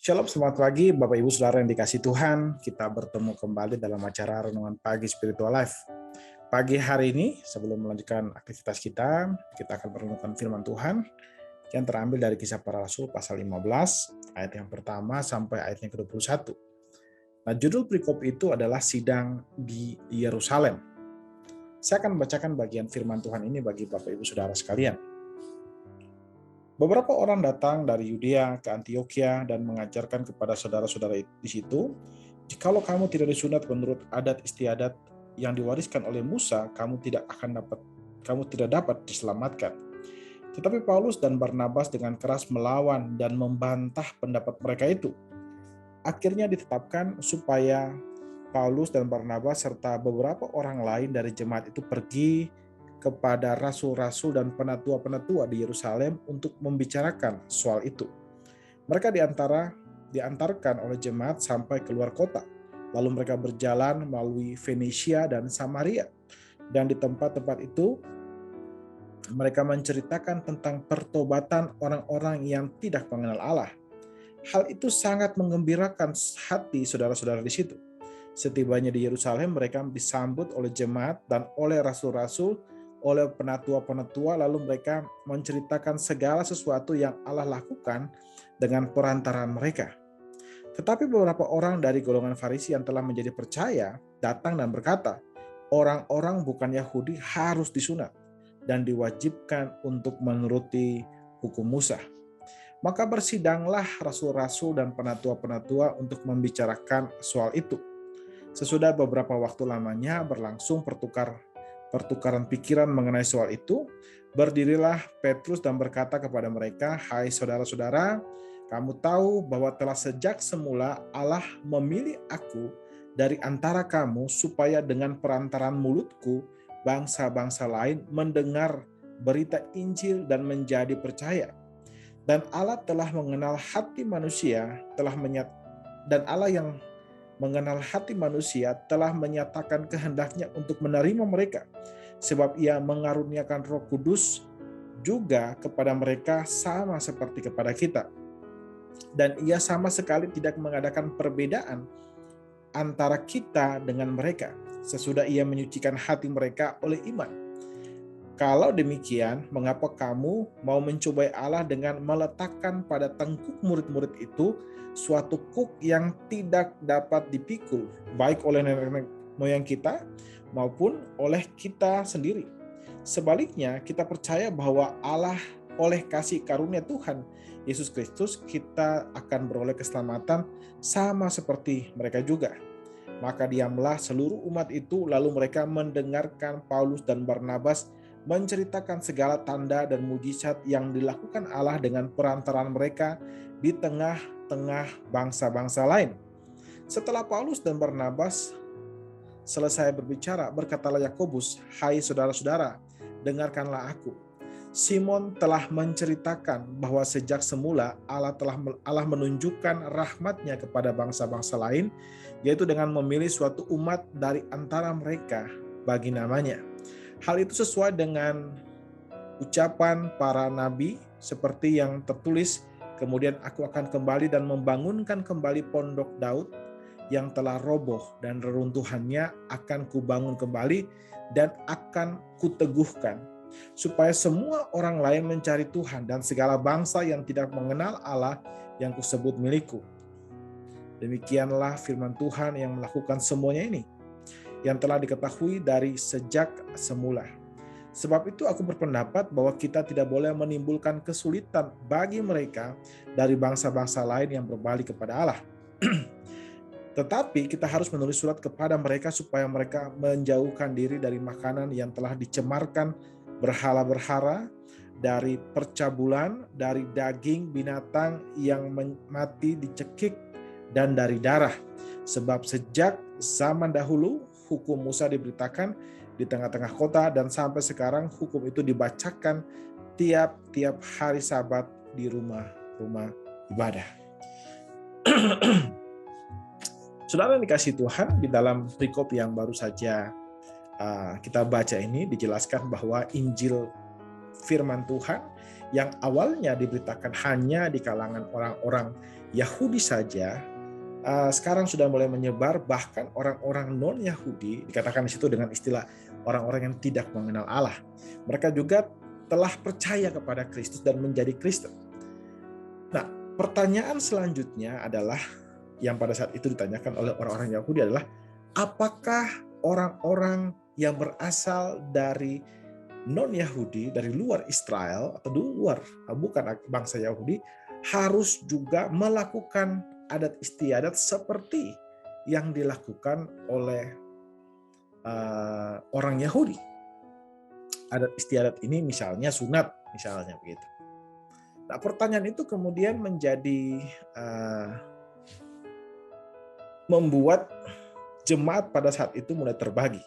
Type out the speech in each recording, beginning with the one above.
Shalom, selamat pagi Bapak Ibu Saudara yang dikasihi Tuhan. Kita bertemu kembali dalam acara Renungan Pagi Spiritual Life. Pagi hari ini, sebelum melanjutkan aktivitas kita akan merenungkan firman Tuhan yang terambil dari Kisah Para Rasul pasal 15, ayat yang pertama sampai ayat yang ke-21. Nah, judul perikop itu adalah Sidang di Yerusalem. Saya akan membacakan bagian firman Tuhan ini bagi Bapak Ibu Saudara sekalian. Beberapa orang datang dari Yudea ke Antioquia dan mengajarkan kepada saudara-saudara di situ, jikalau kamu tidak disunat menurut adat istiadat yang diwariskan oleh Musa, kamu tidak dapat diselamatkan. Tetapi Paulus dan Barnabas dengan keras melawan dan membantah pendapat mereka itu. Akhirnya ditetapkan supaya Paulus dan Barnabas serta beberapa orang lain dari jemaat itu pergi kepada rasul-rasul dan penatua-penatua di Yerusalem untuk membicarakan soal itu. Mereka diantarkan oleh jemaat sampai keluar kota. Lalu mereka berjalan melalui Venesia dan Samaria. Dan di tempat-tempat itu mereka menceritakan tentang pertobatan orang-orang yang tidak mengenal Allah. Hal itu sangat menggembirakan hati saudara-saudara di situ. Setibanya di Yerusalem, mereka disambut oleh jemaat dan oleh rasul-rasul, oleh penatua-penatua, lalu mereka menceritakan segala sesuatu yang Allah lakukan dengan perantaraan mereka. Tetapi beberapa orang dari golongan Farisi yang telah menjadi percaya datang dan berkata, orang-orang bukan Yahudi harus disunat dan diwajibkan untuk menuruti hukum Musa. Maka bersidanglah rasul-rasul dan penatua-penatua untuk membicarakan soal itu. Sesudah beberapa waktu lamanya berlangsung pertukaran pikiran mengenai soal itu, berdirilah Petrus dan berkata kepada mereka, "Hai saudara-saudara, kamu tahu bahwa telah sejak semula Allah memilih aku dari antara kamu supaya dengan perantaraan mulutku bangsa-bangsa lain mendengar berita Injil dan menjadi percaya. Dan Allah telah mengenal hati manusia, Allah yang mengenal hati manusia telah menyatakan kehendaknya untuk menerima mereka, sebab ia mengaruniakan Roh Kudus juga kepada mereka sama seperti kepada kita. Dan ia sama sekali tidak mengadakan perbedaan antara kita dengan mereka, sesudah ia menyucikan hati mereka oleh iman. Kalau demikian, mengapa kamu mau mencobai Allah dengan meletakkan pada tengkuk murid-murid itu suatu kuk yang tidak dapat dipikul, baik oleh nenek moyang kita maupun oleh kita sendiri? Sebaliknya, kita percaya bahwa Allah oleh kasih karunia Tuhan Yesus Kristus, kita akan beroleh keselamatan sama seperti mereka juga. Maka diamlah seluruh umat itu, lalu mereka mendengarkan Paulus dan Barnabas menceritakan segala tanda dan mujizat yang dilakukan Allah dengan perantaraan mereka di tengah-tengah bangsa-bangsa lain. Setelah Paulus dan Barnabas selesai berbicara, berkatalah Yakobus, "Hai saudara-saudara, dengarkanlah aku. Simon telah menceritakan bahwa sejak semula Allah menunjukkan rahmat-Nya kepada bangsa-bangsa lain, yaitu dengan memilih suatu umat dari antara mereka bagi namanya. Hal itu sesuai dengan ucapan para nabi seperti yang tertulis, kemudian aku akan kembali dan membangunkan kembali pondok Daud yang telah roboh, dan reruntuhannya akan kubangun kembali dan akan kuteguhkan, supaya semua orang lain mencari Tuhan dan segala bangsa yang tidak mengenal Allah yang kusebut milikku." Demikianlah firman Tuhan yang melakukan semuanya ini, yang telah diketahui dari sejak semula. Sebab itu aku berpendapat bahwa kita tidak boleh menimbulkan kesulitan bagi mereka dari bangsa-bangsa lain yang berbalik kepada Allah. Tetapi kita harus menulis surat kepada mereka supaya mereka menjauhkan diri dari makanan yang telah dicemarkan berhala-berhala, dari percabulan, dari daging binatang yang mati dicekik, dan dari darah. Sebab sejak zaman dahulu hukum Musa diberitakan di tengah-tengah kota, dan sampai sekarang hukum itu dibacakan tiap-tiap hari Sabat di rumah-rumah ibadah. Saudara yang dikasihi Tuhan, di dalam perikop yang baru saja kita baca ini dijelaskan bahwa Injil firman Tuhan yang awalnya diberitakan hanya di kalangan orang-orang Yahudi saja, sekarang sudah mulai menyebar, bahkan orang-orang non-Yahudi, dikatakan di situ dengan istilah orang-orang yang tidak mengenal Allah. Mereka juga telah percaya kepada Kristus dan menjadi Kristen. Nah, pertanyaan selanjutnya adalah, yang pada saat itu ditanyakan oleh orang-orang Yahudi adalah, apakah orang-orang yang berasal dari non-Yahudi, dari luar Israel atau luar, bukan bangsa Yahudi, harus juga melakukan adat istiadat seperti yang dilakukan oleh orang Yahudi. Adat istiadat ini misalnya sunat, misalnya begitu. Nah, pertanyaan itu kemudian menjadi membuat jemaat pada saat itu mulai terbagi.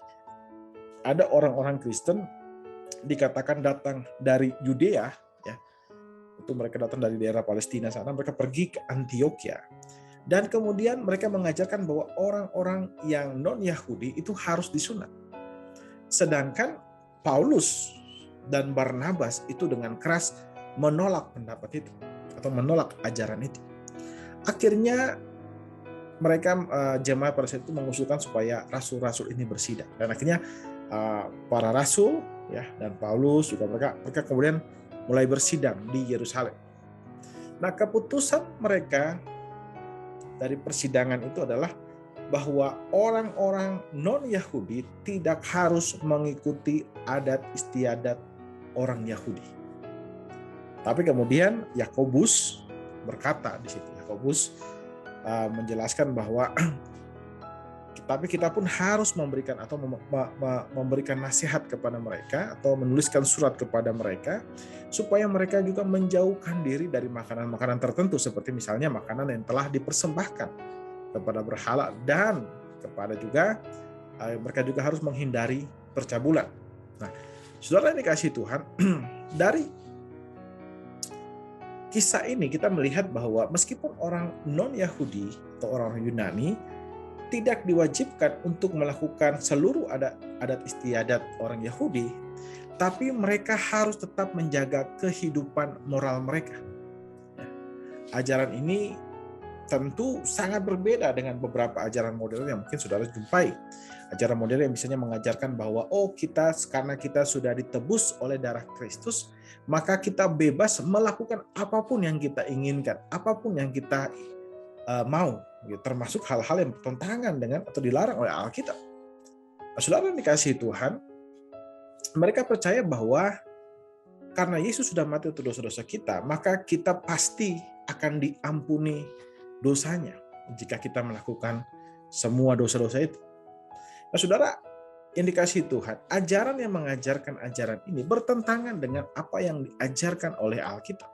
Ada orang-orang Kristen dikatakan datang dari Yudea, ya, itu mereka datang dari daerah Palestina sana, mereka pergi ke Antioquia, dan kemudian mereka mengajarkan bahwa orang-orang yang non-Yahudi itu harus disunat. Sedangkan Paulus dan Barnabas itu dengan keras menolak pendapat itu atau menolak ajaran itu. Akhirnya mereka jemaat pada saat itu mengusulkan supaya rasul-rasul ini bersidang, dan akhirnya para rasul, ya, dan Paulus juga mereka kemudian mulai bersidang di Yerusalem. Nah, keputusan mereka dari persidangan itu adalah bahwa orang-orang non-Yahudi tidak harus mengikuti adat istiadat orang Yahudi. Tapi kemudian Yakobus berkata di situ, Yakobus menjelaskan bahwa tapi kita pun harus memberikan atau memberikan nasihat kepada mereka atau menuliskan surat kepada mereka supaya mereka juga menjauhkan diri dari makanan-makanan tertentu, seperti misalnya makanan yang telah dipersembahkan kepada berhala, dan kepada juga mereka juga harus menghindari percabulan. Nah, saudara yang dikasihi Tuhan, dari kisah ini kita melihat bahwa meskipun orang non-Yahudi atau orang Yunani tidak diwajibkan untuk melakukan seluruh adat istiadat orang Yahudi, tapi mereka harus tetap menjaga kehidupan moral mereka. Ajaran ini tentu sangat berbeda dengan beberapa ajaran modern yang mungkin saudara jumpai. Ajaran modern yang misalnya mengajarkan bahwa karena kita sudah ditebus oleh darah Kristus, maka kita bebas melakukan apapun yang kita inginkan, apapun yang kita mau, termasuk hal-hal yang bertentangan dengan atau dilarang oleh Alkitab. Saudara yang dikasihi Tuhan, mereka percaya bahwa karena Yesus sudah mati untuk dosa-dosa kita, maka kita pasti akan diampuni dosanya jika kita melakukan semua dosa-dosa itu. Nah, saudara yang dikasihi Tuhan, ajaran yang mengajarkan ajaran ini bertentangan dengan apa yang diajarkan oleh Alkitab.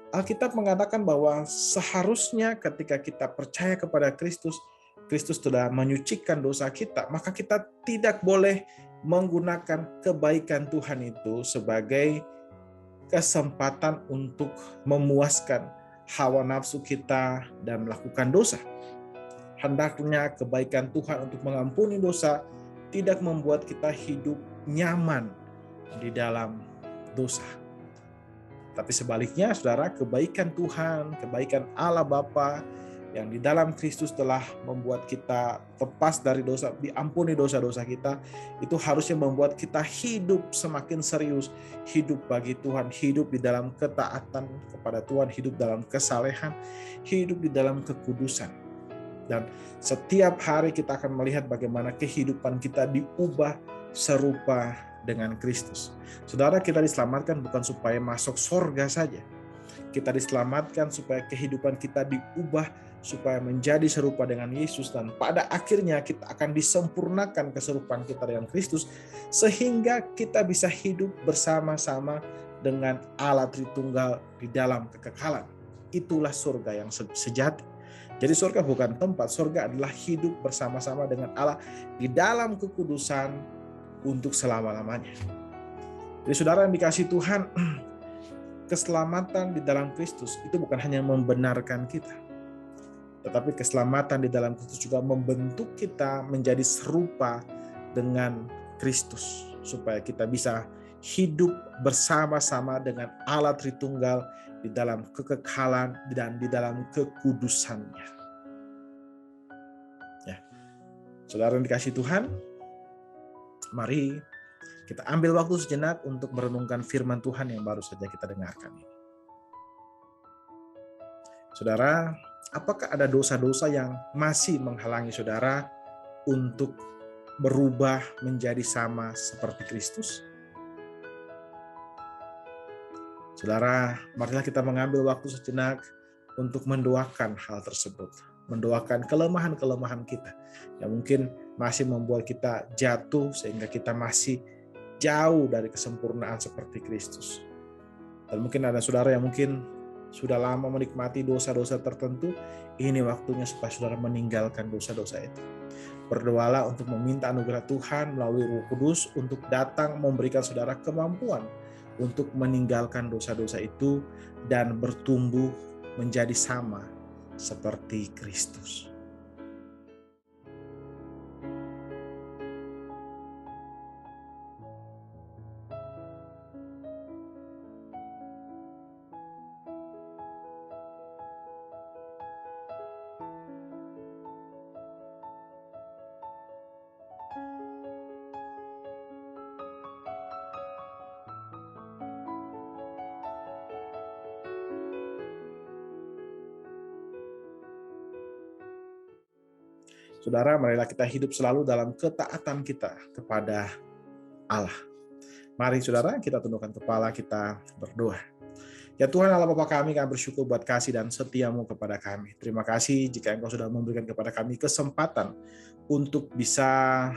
Alkitab mengatakan bahwa seharusnya ketika kita percaya kepada Kristus, Kristus telah menyucikan dosa kita, maka kita tidak boleh menggunakan kebaikan Tuhan itu sebagai kesempatan untuk memuaskan hawa nafsu kita dan melakukan dosa. Hendaknya kebaikan Tuhan untuk mengampuni dosa tidak membuat kita hidup nyaman di dalam dosa. Tapi sebaliknya, saudara, kebaikan Tuhan, kebaikan Allah Bapa yang di dalam Kristus telah membuat kita lepas dari dosa, diampuni dosa-dosa kita, itu harusnya membuat kita hidup semakin serius, hidup bagi Tuhan, hidup di dalam ketaatan kepada Tuhan, hidup dalam kesalehan, hidup di dalam kekudusan. Dan setiap hari kita akan melihat bagaimana kehidupan kita diubah serupa dengan Kristus. Saudara, kita diselamatkan bukan supaya masuk surga saja. Kita diselamatkan supaya kehidupan kita diubah, supaya menjadi serupa dengan Yesus, dan pada akhirnya kita akan disempurnakan keserupaan kita dengan Kristus, sehingga kita bisa hidup bersama-sama dengan Allah Tritunggal di dalam kekekalan. Itulah surga yang sejati. Jadi surga bukan tempat, surga adalah hidup bersama-sama dengan Allah di dalam kekudusan untuk selama-lamanya. Jadi saudara yang dikasihi Tuhan, keselamatan di dalam Kristus itu bukan hanya membenarkan kita, tetapi keselamatan di dalam Kristus juga membentuk kita menjadi serupa dengan Kristus, supaya kita bisa hidup bersama-sama dengan Allah Tritunggal di dalam kekekalan dan di dalam kekudusannya. Ya, saudara yang dikasihi Tuhan, mari kita ambil waktu sejenak untuk merenungkan firman Tuhan yang baru saja kita dengarkan ini. Saudara, apakah ada dosa-dosa yang masih menghalangi saudara untuk berubah menjadi sama seperti Kristus? Saudara, marilah kita mengambil waktu sejenak untuk mendoakan hal tersebut. Mendoakan kelemahan-kelemahan kita yang mungkin masih membuat kita jatuh sehingga kita masih jauh dari kesempurnaan seperti Kristus. Dan mungkin ada saudara yang mungkin sudah lama menikmati dosa-dosa tertentu, ini waktunya supaya saudara meninggalkan dosa-dosa itu. Berdoalah untuk meminta anugerah Tuhan melalui Roh Kudus untuk datang memberikan saudara kemampuan untuk meninggalkan dosa-dosa itu dan bertumbuh menjadi sama seperti Kristus. Saudara, marilah kita hidup selalu dalam ketaatan kita kepada Allah. Mari saudara, kita tundukkan kepala, kita berdoa. Ya Tuhan Allah Bapa kami bersyukur buat kasih dan setia-Mu kepada kami. Terima kasih jika Engkau sudah memberikan kepada kami kesempatan untuk bisa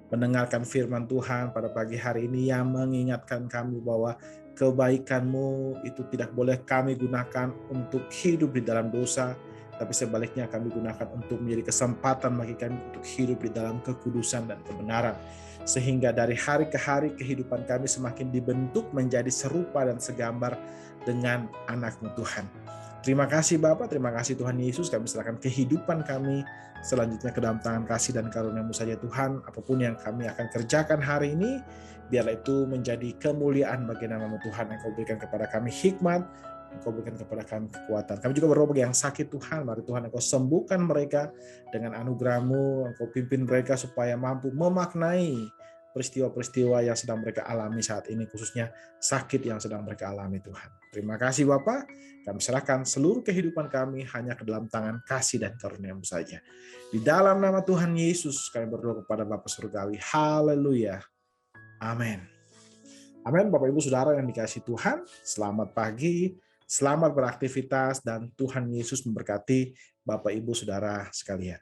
mendengarkan firman Tuhan pada pagi hari ini yang mengingatkan kami bahwa kebaikan-Mu itu tidak boleh kami gunakan untuk hidup di dalam dosa, tapi sebaliknya kami gunakan untuk menjadi kesempatan bagi kami untuk hidup di dalam kekudusan dan kebenaran. Sehingga dari hari ke hari kehidupan kami semakin dibentuk menjadi serupa dan segambar dengan anak-Mu Tuhan. Terima kasih Bapa, terima kasih Tuhan Yesus, kami serahkan kehidupan kami selanjutnya ke dalam tangan kasih dan karunia-Mu saja Tuhan. Apapun yang kami akan kerjakan hari ini, biarlah itu menjadi kemuliaan bagi nama-Mu Tuhan. Engkau berikan kepada kami hikmat, Engkau berikan kepada kami kekuatan. Kami juga berdoa bagi yang sakit Tuhan, mari Tuhan Engkau sembuhkan mereka dengan anugerah-Mu, Engkau pimpin mereka supaya mampu memaknai peristiwa-peristiwa yang sedang mereka alami saat ini, khususnya sakit yang sedang mereka alami Tuhan. Terima kasih Bapa, kami serahkan seluruh kehidupan kami hanya ke dalam tangan kasih dan karunia-Mu saja. Di dalam nama Tuhan Yesus kami berdoa kepada Bapa Surgawi. Haleluya. Amin. Amin. Bapak Ibu Saudara yang dikasihi Tuhan, selamat pagi. Selamat beraktivitas dan Tuhan Yesus memberkati Bapak Ibu Saudara sekalian.